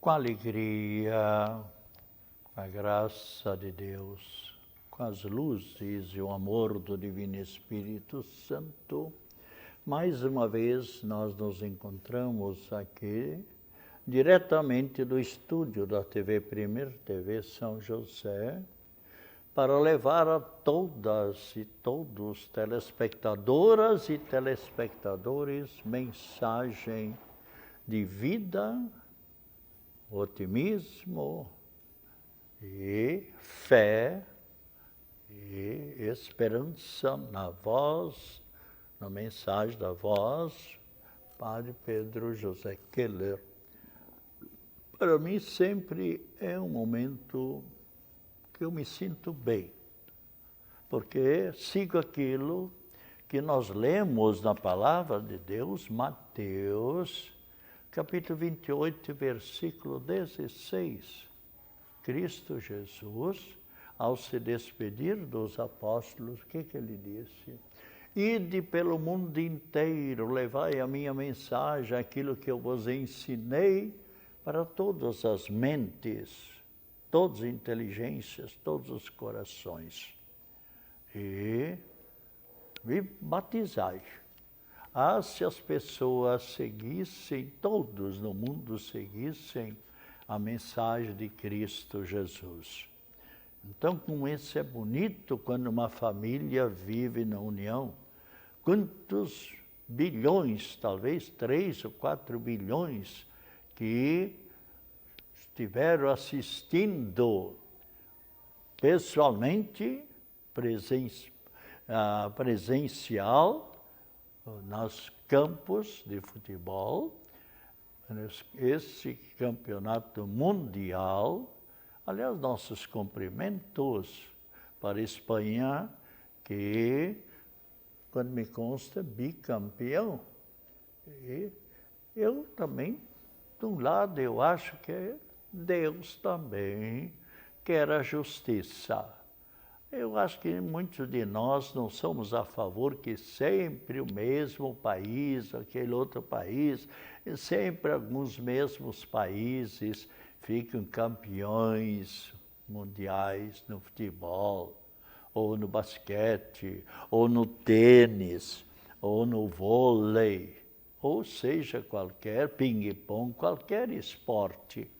Com alegria, a graça de Deus, com as luzes e o amor do Divino Espírito Santo, mais uma vez nós nos encontramos aqui, diretamente do estúdio da TV Premier, TV São José, para levar a todas e todos, telespectadoras e telespectadores, mensagem de vida, otimismo e fé e esperança na voz, na mensagem da voz, Padre Pedro José Keller. Para mim sempre é um momento que eu me sinto bem, porque sigo aquilo que nós lemos na Palavra de Deus, Mateus, capítulo 28, versículo 16. Cristo Jesus, ao se despedir dos apóstolos, o que ele disse? Ide pelo mundo inteiro, levai a minha mensagem, aquilo que eu vos ensinei, para todas as mentes, todas as inteligências, todos os corações. E me batizai. Se as pessoas seguissem, todos no mundo seguissem a mensagem de Cristo Jesus. Então, como isso é bonito quando uma família vive na união. Quantos bilhões, talvez 3 ou 4 bilhões, que estiveram assistindo pessoalmente, presencial, nos campos de futebol, esse campeonato mundial. Aliás, nossos cumprimentos para a Espanha, que, quando me consta, bicampeão. E eu também, de um lado, eu acho que Deus também quer a justiça. Eu acho que muitos de nós não somos a favor que sempre o mesmo país, aquele outro país, e sempre alguns mesmos países fiquem campeões mundiais no futebol, ou no basquete, ou no tênis, ou no vôlei, ou seja, qualquer ping-pong, qualquer esporte.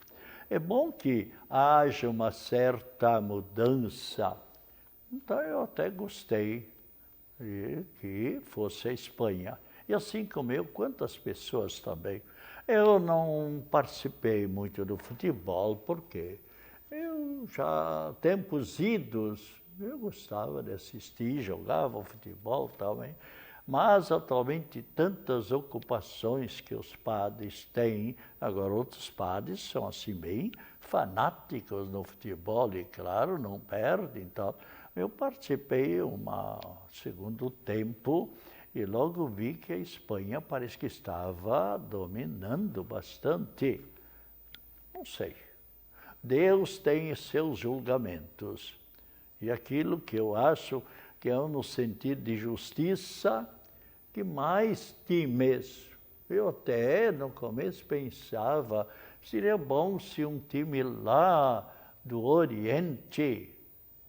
É bom que haja uma certa mudança. Então, eu até gostei que fosse a Espanha. E assim como eu, quantas pessoas também. Eu não participei muito do futebol, porque eu já, tempos idos, eu gostava de assistir, jogava futebol também. Mas, atualmente, tantas ocupações que os padres têm, agora outros padres são assim bem fanáticos no futebol e, claro, não perdem, então. Eu participei segundo tempo e logo vi que a Espanha parece que estava dominando bastante. Não sei. Deus tem seus julgamentos. E aquilo que eu acho que é no sentido de justiça, que mais times. Eu até no começo pensava, seria bom se um time lá do Oriente,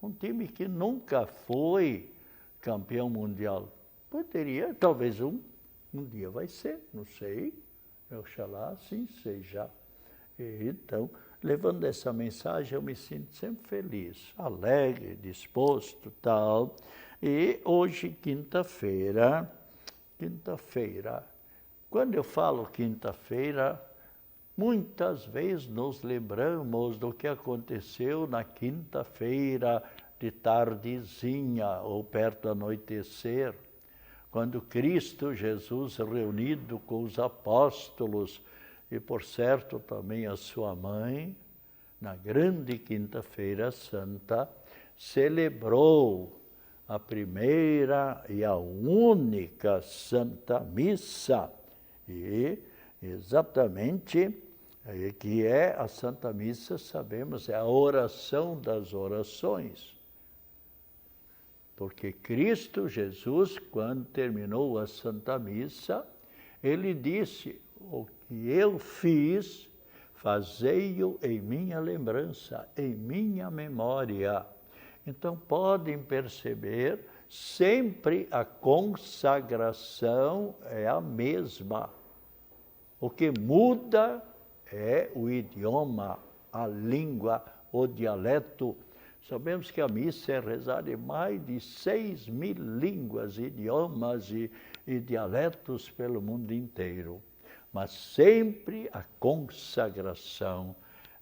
um time que nunca foi campeão mundial, poderia, talvez um dia vai ser, não sei, oxalá assim seja. Então, levando essa mensagem, eu me sinto sempre feliz, alegre, disposto, tal. E hoje, quinta-feira, quando eu falo quinta-feira, muitas vezes nos lembramos do que aconteceu na quinta-feira de tardezinha ou perto do anoitecer, quando Cristo Jesus, reunido com os apóstolos e, por certo, também a sua mãe, na grande quinta-feira santa, celebrou a primeira e a única Santa Missa, e exatamente que é a Santa Missa, sabemos, é a oração das orações. Porque Cristo Jesus, quando terminou a Santa Missa, ele disse: o que eu fiz, fazei-o em minha lembrança, em minha memória. Então, podem perceber, sempre a consagração é a mesma. O que muda é o idioma, a língua, o dialeto. Sabemos que a missa é rezada em mais de 6.000 línguas, idiomas e dialetos pelo mundo inteiro. Mas sempre a consagração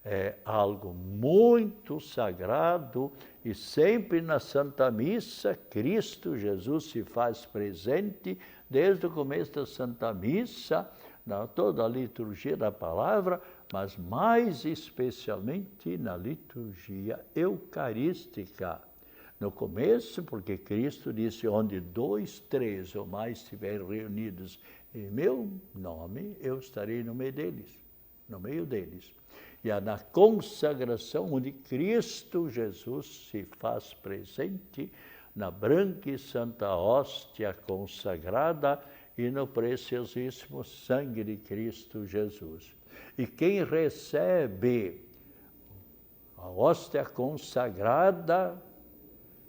é algo muito sagrado e sempre na Santa Missa, Cristo Jesus se faz presente desde o começo da Santa Missa, na toda a liturgia da palavra, mas mais especialmente na liturgia eucarística. No começo, porque Cristo disse, onde 2, 3 ou mais estiverem reunidos em meu nome, eu estarei no meio deles. E é na consagração onde Cristo Jesus se faz presente na branca e santa hóstia consagrada e no preciosíssimo sangue de Cristo Jesus. E quem recebe a hóstia consagrada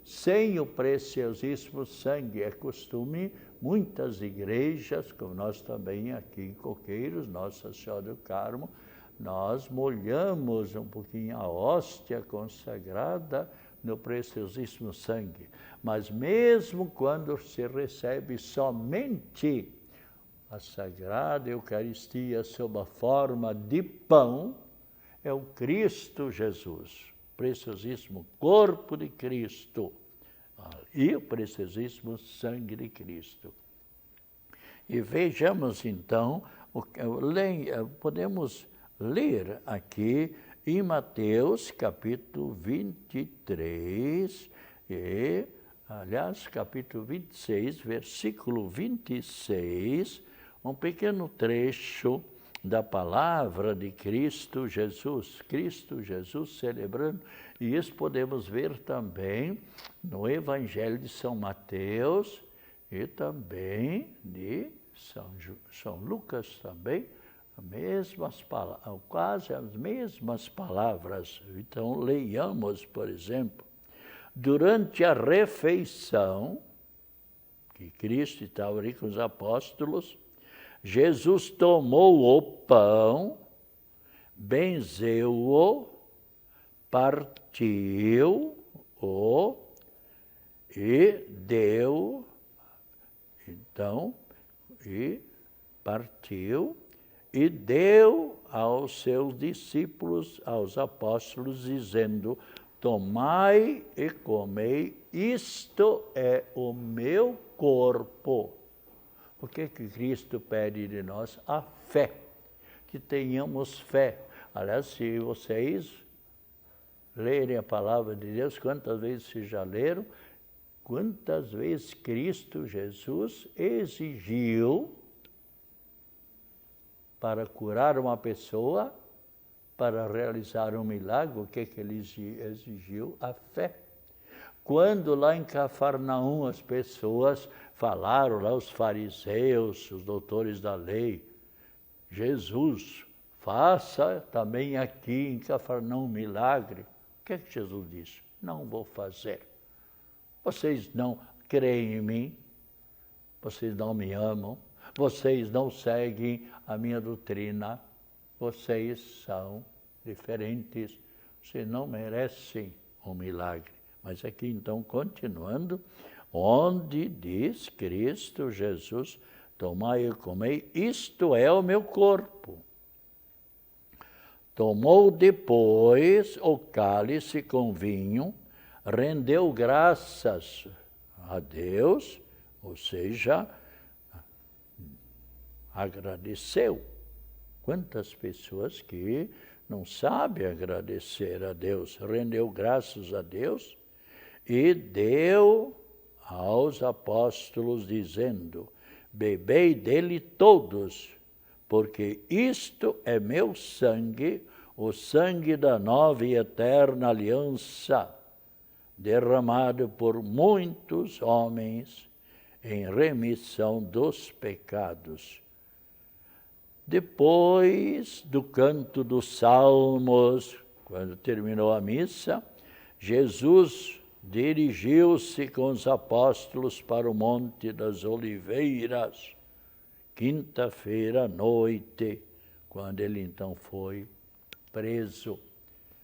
sem o preciosíssimo sangue, é costume, muitas igrejas, como nós também aqui em Coqueiros, Nossa Senhora do Carmo, nós molhamos um pouquinho a hóstia consagrada no preciosíssimo sangue. Mas mesmo quando se recebe somente a Sagrada Eucaristia sob a forma de pão, é o Cristo Jesus, o preciosíssimo corpo de Cristo e o preciosíssimo sangue de Cristo. E vejamos então, podemos ler aqui em Mateus capítulo 23, capítulo 26, versículo 26, um pequeno trecho da palavra de Cristo Jesus celebrando, e isso podemos ver também no Evangelho de São Mateus e também de São Lucas também, quase as mesmas palavras. Então, leiamos, por exemplo, durante a refeição, que Cristo estava ali com os apóstolos, Jesus tomou o pão, benzeu-o, partiu-o e deu, partiu e deu aos seus discípulos, aos apóstolos, dizendo, tomai e comei, isto é o meu corpo. O que Cristo pede de nós? A fé, que tenhamos fé. Aliás, se vocês lerem a palavra de Deus, quantas vezes vocês já leram, quantas vezes Cristo Jesus exigiu para curar uma pessoa, para realizar um milagre, o que ele exigiu? A fé. Quando lá em Cafarnaum as pessoas falaram, lá os fariseus, os doutores da lei, Jesus, faça também aqui em Cafarnaum um milagre. O que Jesus disse? Não vou fazer. Vocês não creem em mim, vocês não me amam, vocês não seguem a minha doutrina, vocês são diferentes, vocês não merecem um milagre. Mas aqui então, continuando, onde diz Cristo Jesus, tomai e comei, isto é o meu corpo. Tomou depois o cálice com vinho, rendeu graças a Deus, ou seja, agradeceu. Quantas pessoas que não sabem agradecer a Deus, rendeu graças a Deus e deu aos apóstolos, dizendo, bebei dele todos, porque isto é meu sangue, o sangue da nova e eterna aliança, derramado por muitos homens em remissão dos pecados. Depois do canto dos salmos, quando terminou a missa, Jesus dirigiu-se com os apóstolos para o Monte das Oliveiras, quinta-feira à noite, quando ele então foi preso,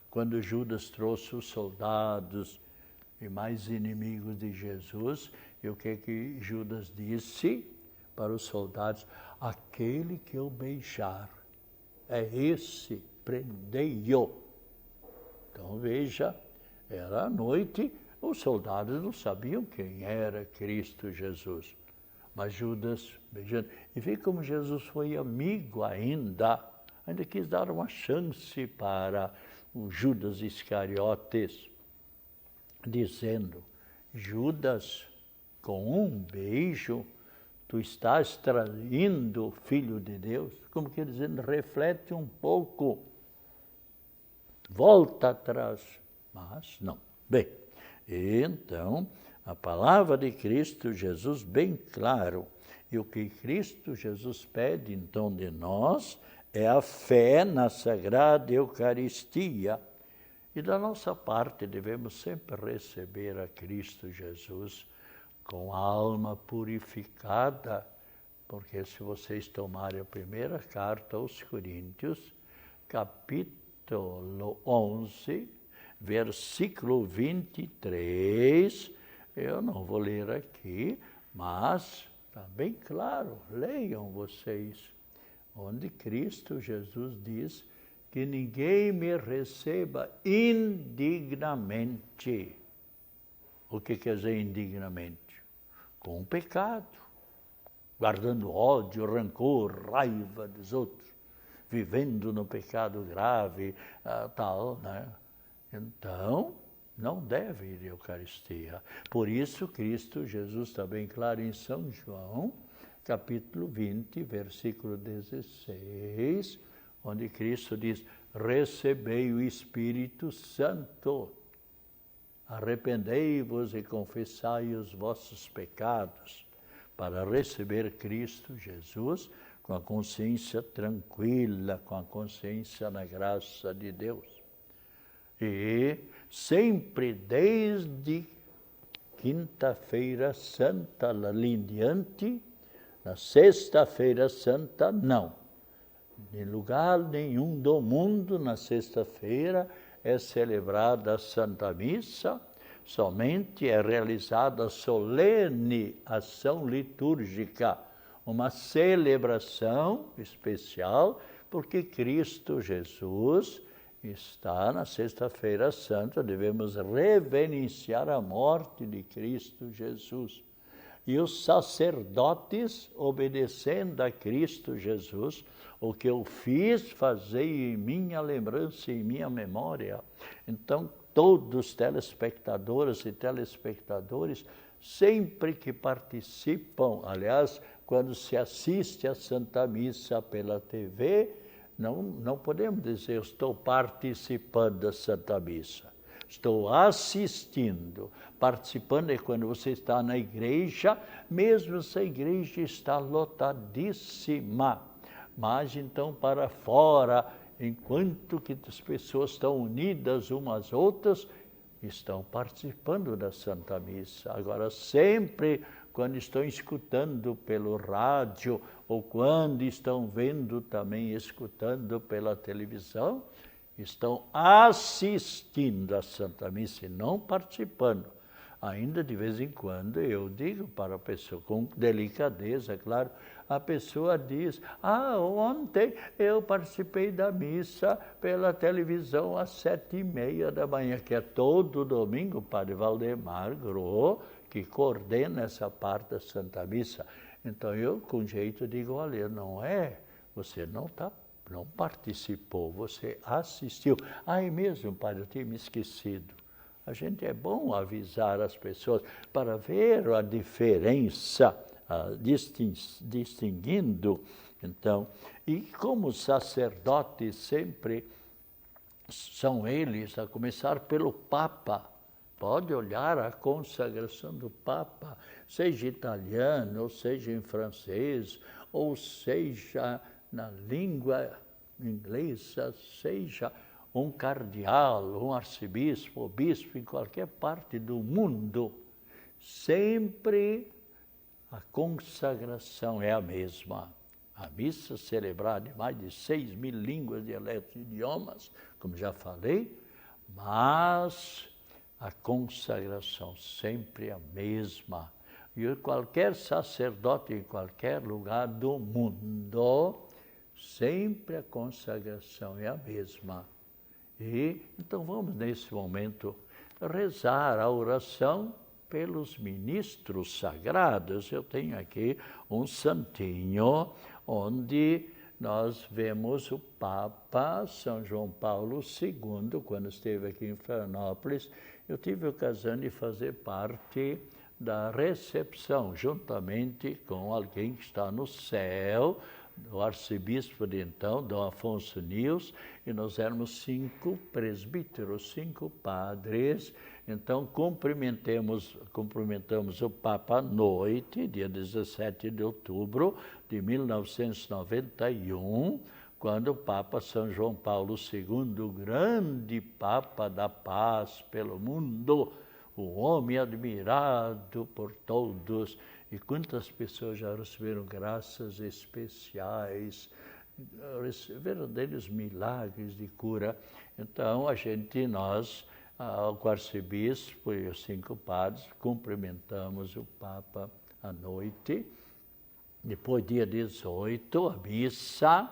quando Judas trouxe os soldados e mais inimigos de Jesus, e o que Judas disse para os soldados? Aquele que eu beijar, é esse, prendei-o. Então veja, era à noite, os soldados não sabiam quem era Cristo Jesus. Mas Judas beijando. E vê como Jesus foi amigo ainda quis dar uma chance para o Judas Iscariotes, dizendo, Judas, com um beijo, tu estás traindo o Filho de Deus. Como que dizendo, reflete um pouco, volta atrás. Mas não. Bem, então, a palavra de Cristo Jesus bem claro. E o que Cristo Jesus pede, então, de nós, é a fé na Sagrada Eucaristia. E da nossa parte, devemos sempre receber a Cristo Jesus com a alma purificada, porque se vocês tomarem a primeira carta aos Coríntios, capítulo 11, versículo 23, eu não vou ler aqui, mas está bem claro, leiam vocês, onde Cristo Jesus diz que ninguém me receba indignamente. O que quer dizer indignamente? Com o pecado, guardando ódio, rancor, raiva dos outros, vivendo no pecado grave, tal, né? Então, não deve ir à Eucaristia. Por isso, Cristo Jesus está bem claro em São João, capítulo 20, versículo 16, onde Cristo diz, recebei o Espírito Santo, arrependei-vos e confessai os vossos pecados, para receber Cristo Jesus com a consciência tranquila, com a consciência na graça de Deus. E sempre desde quinta-feira santa ali em diante, na sexta-feira santa, não. Em lugar nenhum do mundo, na sexta-feira, é celebrada a Santa Missa, somente é realizada a solene ação litúrgica, uma celebração especial, porque Cristo Jesus está na sexta-feira santa, devemos reverenciar a morte de Cristo Jesus. E os sacerdotes, obedecendo a Cristo Jesus, o que eu fiz, fazei em minha lembrança, em minha memória. Então, todos os telespectadoras e telespectadores, sempre que participam, aliás, quando se assiste à Santa Missa pela TV, não podemos dizer, eu estou participando da Santa Missa. Estou assistindo. Participando é quando você está na igreja, mesmo se a igreja está lotadíssima. Mas então para fora, enquanto que as pessoas estão unidas umas às outras, estão participando da Santa Missa. Agora, sempre quando estão escutando pelo rádio, ou quando estão vendo também, escutando pela televisão, estão assistindo à Santa Missa e não participando. Ainda de vez em quando eu digo para a pessoa, com delicadeza, claro, a pessoa diz, ontem eu participei da missa pela televisão às 7h30 da manhã, que é todo domingo, o Padre Valdemar Gro, que coordena essa parte da Santa Missa. Então eu, com jeito, digo, olha, não é, você não participou, você assistiu. É mesmo, Padre, eu tinha me esquecido. A gente é bom avisar as pessoas para ver a diferença, distinguindo. Então, e como os sacerdotes sempre são eles, a começar pelo Papa, pode olhar a consagração do Papa, seja italiano, ou seja em francês, ou seja na língua inglesa, seja um cardeal, um arcebispo, bispo em qualquer parte do mundo, sempre a consagração é a mesma. A missa celebrada em mais de 6.000 línguas, dialetos e idiomas, como já falei, mas a consagração sempre é a mesma. E qualquer sacerdote em qualquer lugar do mundo, sempre a consagração é a mesma. E então vamos nesse momento rezar a oração pelos ministros sagrados. Eu tenho aqui um santinho onde nós vemos o Papa São João Paulo II, quando esteve aqui em Florianópolis. Eu tive a ocasião de fazer parte da recepção, juntamente com alguém que está no céu, o arcebispo de então, Dom Afonso Nils, e nós éramos 5 presbíteros, 5 padres. Então cumprimentamos o Papa à noite, dia 17 de outubro de 1991, quando o Papa São João Paulo II, o grande Papa da paz pelo mundo, o homem admirado por todos, e quantas pessoas já receberam graças especiais, verdadeiros milagres de cura. Então, nós, o arcebispo e os 5 padres, cumprimentamos o Papa à noite. Depois, dia 18, a missa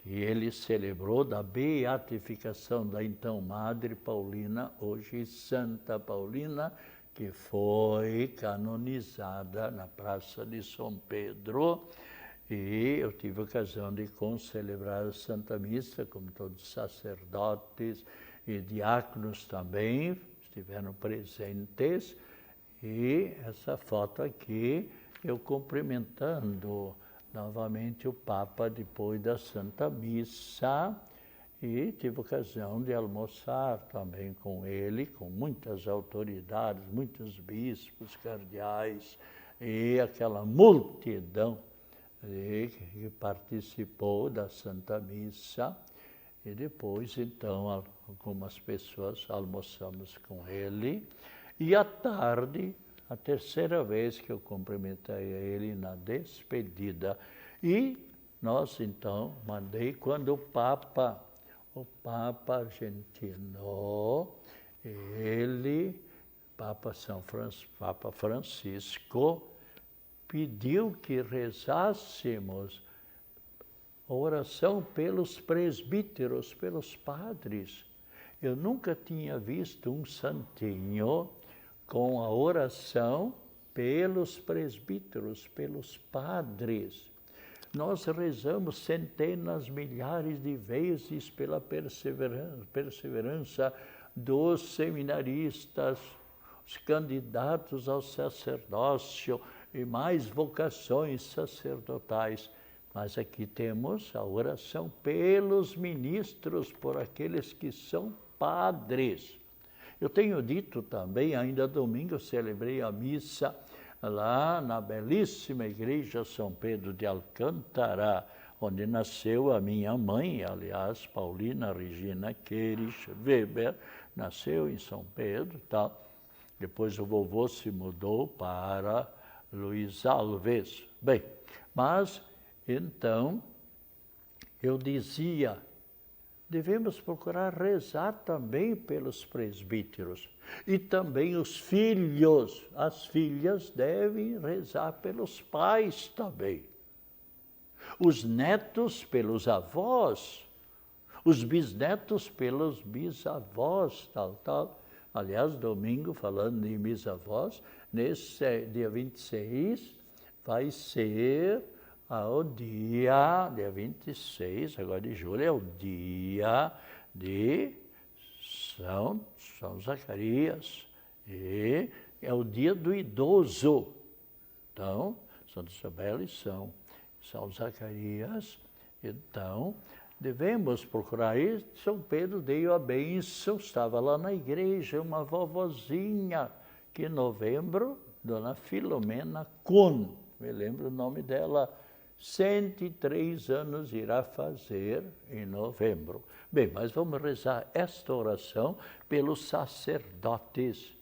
que ele celebrou da beatificação da então Madre Paulina, hoje Santa Paulina, que foi canonizada na Praça de São Pedro. E eu tive a ocasião de concelebrar a Santa Missa, como todos os sacerdotes e diáconos também estiveram presentes. E essa foto aqui, eu cumprimentando novamente o Papa depois da Santa Missa, e tive a ocasião de almoçar também com ele, com muitas autoridades, muitos bispos, cardeais, e aquela multidão que participou da Santa Missa. E depois, então, algumas pessoas almoçamos com ele. E à tarde, a terceira vez que eu cumprimentei ele na despedida. E nós, então, mandei quando o Papa argentino, Papa Francisco, pediu que rezássemos a oração pelos presbíteros, pelos padres. Eu nunca tinha visto um santinho com a oração pelos presbíteros, pelos padres. Nós rezamos centenas, milhares de vezes pela perseverança dos seminaristas, os candidatos ao sacerdócio e mais vocações sacerdotais. Mas aqui temos a oração pelos ministros, por aqueles que são padres. Eu tenho dito também, ainda domingo eu celebrei a missa lá na belíssima igreja São Pedro de Alcântara, onde nasceu a minha mãe, aliás, Paulina Regina Queires Weber, nasceu em São Pedro, tá? Depois o vovô se mudou para Luiz Alves. Bem, mas então eu dizia, devemos procurar rezar também pelos presbíteros. E também os filhos, as filhas devem rezar pelos pais também. Os netos pelos avós, os bisnetos pelos bisavós, tal. Aliás, domingo, falando de bisavós, nesse dia 26, vai ser o dia 26, agora de julho, é o dia de São Zacarias, e é o dia do idoso. Então, Santa Isabel e São Zacarias, então, devemos procurar isso. São Pedro deu a bênção, estava lá na igreja, uma vovozinha, que em novembro, Dona Filomena Kuhn, me lembro o nome dela, 103 anos irá fazer em novembro. Bem, mas vamos rezar esta oração pelos sacerdotes.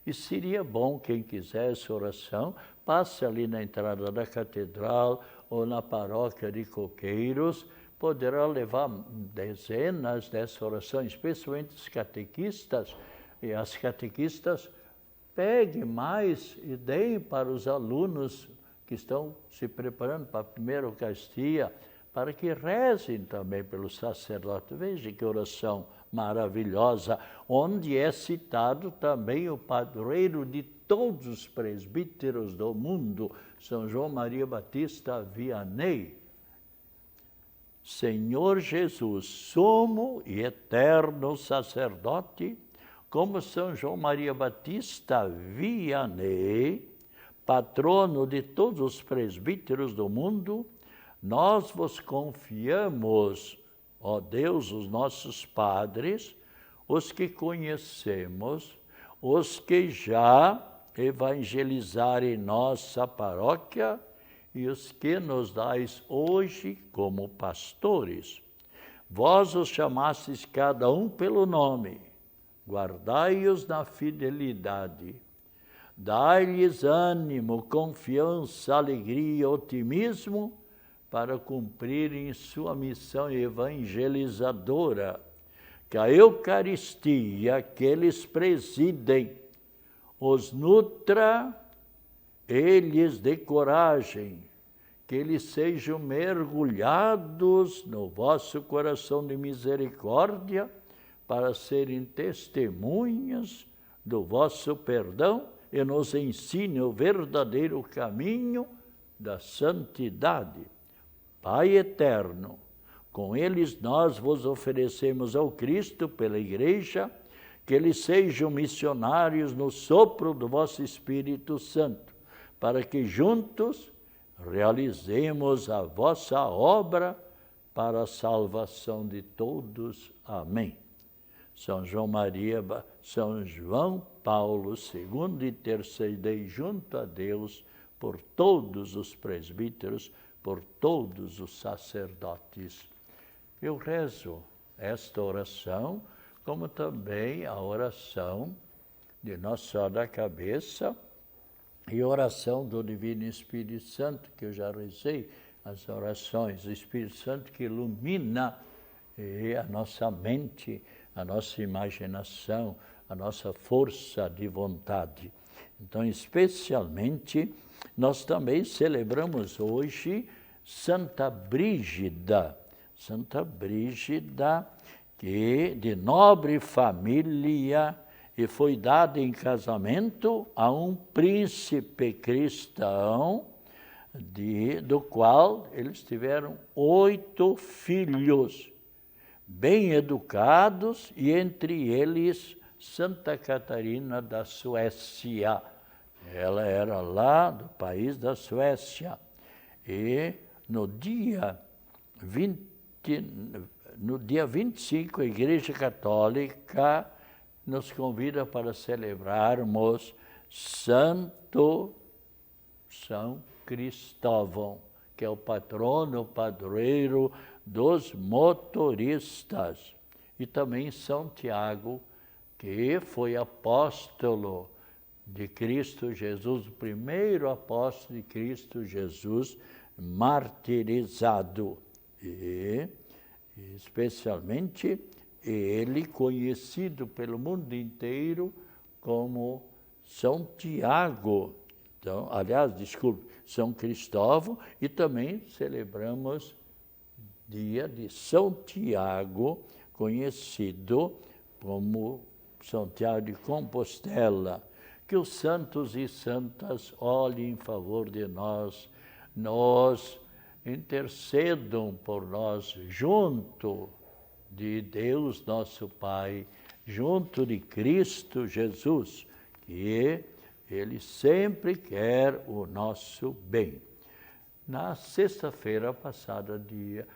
E seria bom, quem quiser essa oração, passe ali na entrada da catedral ou na paróquia de Coqueiros, poderá levar dezenas dessa oração, especialmente os catequistas. E as catequistas, peguem mais e deem para os alunos que estão se preparando para a primeira Eucaristia, para que rezem também pelo sacerdote. Veja que oração maravilhosa, onde é citado também o padroeiro de todos os presbíteros do mundo, São João Maria Batista Vianney. Senhor Jesus, sumo e eterno sacerdote, como São João Maria Batista Vianney, patrono de todos os presbíteros do mundo, nós vos confiamos, ó Deus, os nossos padres, os que conhecemos, os que já evangelizaram em nossa paróquia e os que nos dais hoje como pastores. Vós os chamastes cada um pelo nome, guardai-os na fidelidade. Dai-lhes ânimo, confiança, alegria, otimismo, para cumprirem sua missão evangelizadora. Que a Eucaristia que eles presidem os nutra e lhes dê coragem, que eles sejam mergulhados no vosso coração de misericórdia, para serem testemunhas do vosso perdão e nos ensine o verdadeiro caminho da santidade. Pai eterno, com eles nós vos oferecemos ao Cristo pela Igreja, que eles sejam missionários no sopro do vosso Espírito Santo, para que juntos realizemos a vossa obra para a salvação de todos. Amém. São João Paulo II, intercedei junto a Deus por todos os presbíteros, por todos os sacerdotes. Eu rezo esta oração, como também a oração de Nossa Senhora da Cabeça e a oração do Divino Espírito Santo, que eu já rezei, as orações do Espírito Santo que ilumina a nossa mente, a nossa imaginação, a nossa força de vontade. Então, especialmente, nós também celebramos hoje Santa Brígida, que de nobre família e foi dada em casamento a um príncipe cristão, do qual eles tiveram 8 filhos, bem educados, e entre eles Santa Catarina da Suécia. Ela era lá do país da Suécia. E no dia 25, a Igreja Católica nos convida para celebrarmos Santo São Cristóvão, que é o patrono, padroeiro dos motoristas. E também São Tiago, que foi apóstolo de Cristo Jesus, o primeiro apóstolo de Cristo Jesus, martirizado. E, especialmente, ele conhecido pelo mundo inteiro como São Tiago. Então, São Cristóvão, e também celebramos dia de São Tiago, conhecido como São Tiago de Compostela. Que os santos e santas olhem em favor de nós, nos intercedam por nós junto de Deus nosso Pai, junto de Cristo Jesus, que Ele sempre quer o nosso bem. Na sexta-feira passada, dia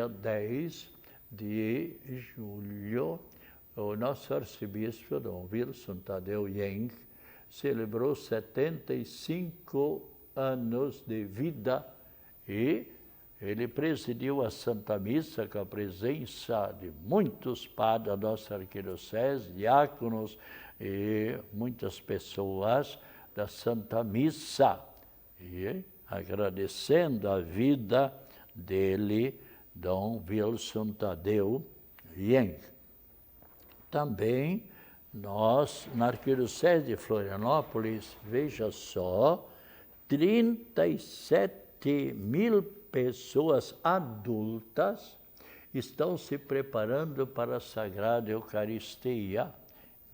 10 de julho, o nosso arcebispo, Dom Wilson Tadeu Yang, celebrou 75 anos de vida E ele presidiu a Santa Missa com a presença de muitos padres da nossa arquidiocese, diáconos e muitas pessoas da Santa Missa. E agradecendo a vida dele, Dom Wilson Tadeu Ien. Também nós, na arquidiocese de Florianópolis, veja só, 37 mil pessoas adultas estão se preparando para a Sagrada Eucaristia.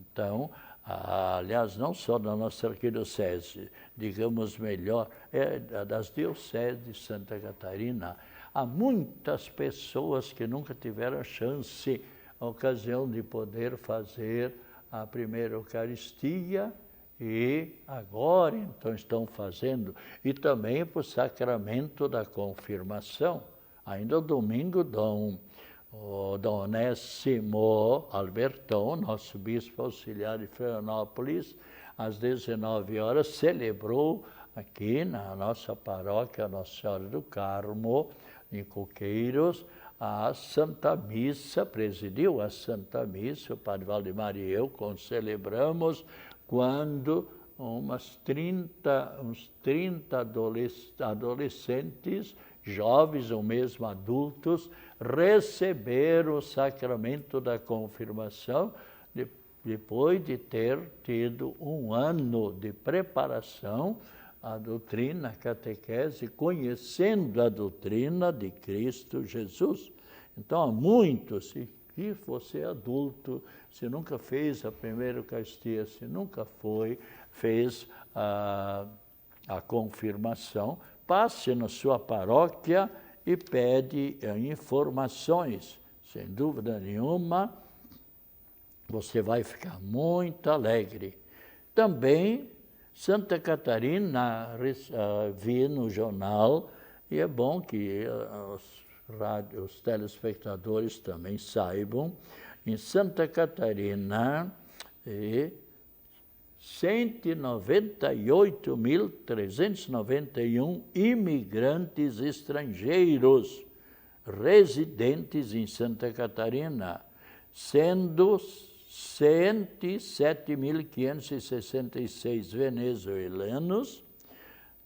Então, aliás, não só da nossa arquidiocese, digamos melhor, das dioceses de Santa Catarina. Há muitas pessoas que nunca tiveram chance, a ocasião de poder fazer a primeira Eucaristia, e agora, então, estão fazendo, e também para o sacramento da confirmação. Ainda domingo, Dom Onésimo Albertão, nosso bispo auxiliar de Florianópolis, às 19 horas, celebrou aqui na nossa paróquia Nossa Senhora do Carmo, em Coqueiros, a Santa Missa, presidiu a Santa Missa, o Padre Valdemar e eu celebramos, quando uns 30 adolescentes, jovens ou mesmo adultos, receberam o sacramento da confirmação, depois de ter tido um ano de preparação à doutrina, à catequese, conhecendo a doutrina de Cristo Jesus. Então, há muitos, se você é adulto, se nunca fez a primeira Eucaristia, se nunca fez a confirmação, passe na sua paróquia e pede informações. Sem dúvida nenhuma, você vai ficar muito alegre. Também, Santa Catarina, vi no jornal, e é bom que os telespectadores também saibam, em Santa Catarina, 198.391 imigrantes estrangeiros residentes em Santa Catarina, sendo 107.566 venezuelanos,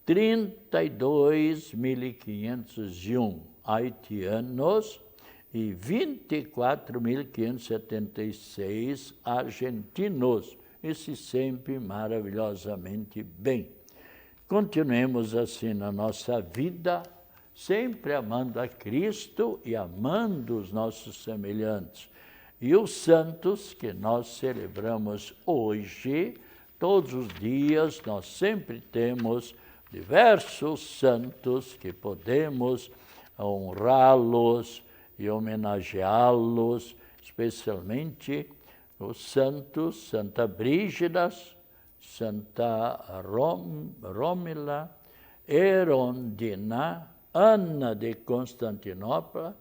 32.501 haitianos e 24.576 argentinos. Esse sempre maravilhosamente bem. Continuemos assim na nossa vida, sempre amando a Cristo e amando os nossos semelhantes. E os santos que nós celebramos hoje, todos os dias, nós sempre temos diversos santos que podemos honrá-los e homenageá-los, especialmente os santos, Santa Brígida, Santa Rómila, Erondina, Ana de Constantinopla,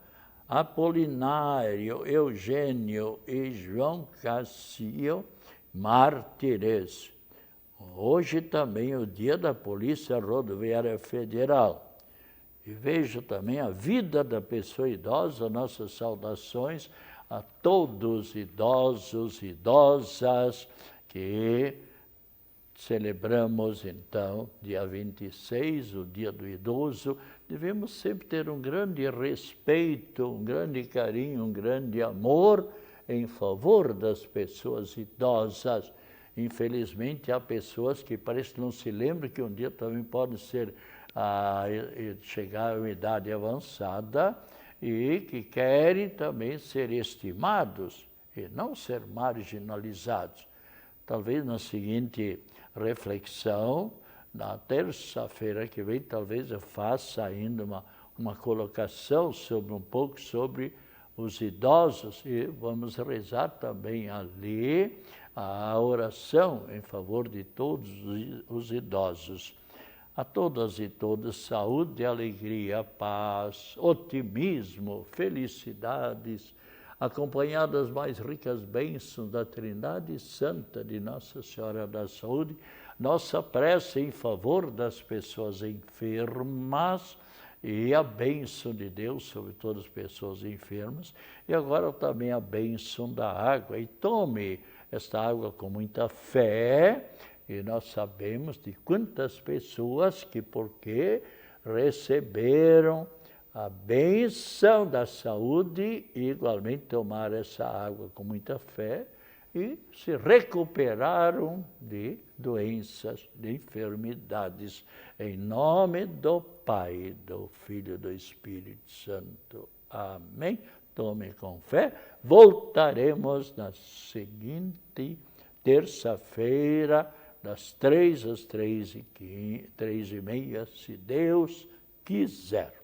Apolinário, Eugênio e João Cassio, mártires. Hoje também é o dia da Polícia Rodoviária Federal. E vejo também a vida da pessoa idosa, nossas saudações a todos idosos e idosas que celebramos, então, dia 26, o dia do idoso. Devemos sempre ter um grande respeito, um grande carinho, um grande amor em favor das pessoas idosas. Infelizmente, há pessoas que parece que não se lembram que um dia também podem chegar a uma idade avançada e que querem também ser estimados e não ser marginalizados. Talvez na seguinte reflexão, na terça-feira que vem, talvez eu faça ainda uma colocação sobre um pouco sobre os idosos e vamos rezar também ali a oração em favor de todos os idosos. A todas e todos, saúde, alegria, paz, otimismo, felicidades, acompanhadas das mais ricas bênçãos da Trindade Santa de Nossa Senhora da Saúde, nossa prece em favor das pessoas enfermas e a bênção de Deus sobre todas as pessoas enfermas, e agora também a bênção da água. E tome esta água com muita fé, e nós sabemos de quantas pessoas que, porque receberam a bênção da saúde, e igualmente tomaram essa água com muita fé, e se recuperaram de doenças, de enfermidades, em nome do Pai, do Filho e do Espírito Santo. Amém. Tome com fé. Voltaremos na seguinte terça-feira, das 3 às 3h30, se Deus quiser.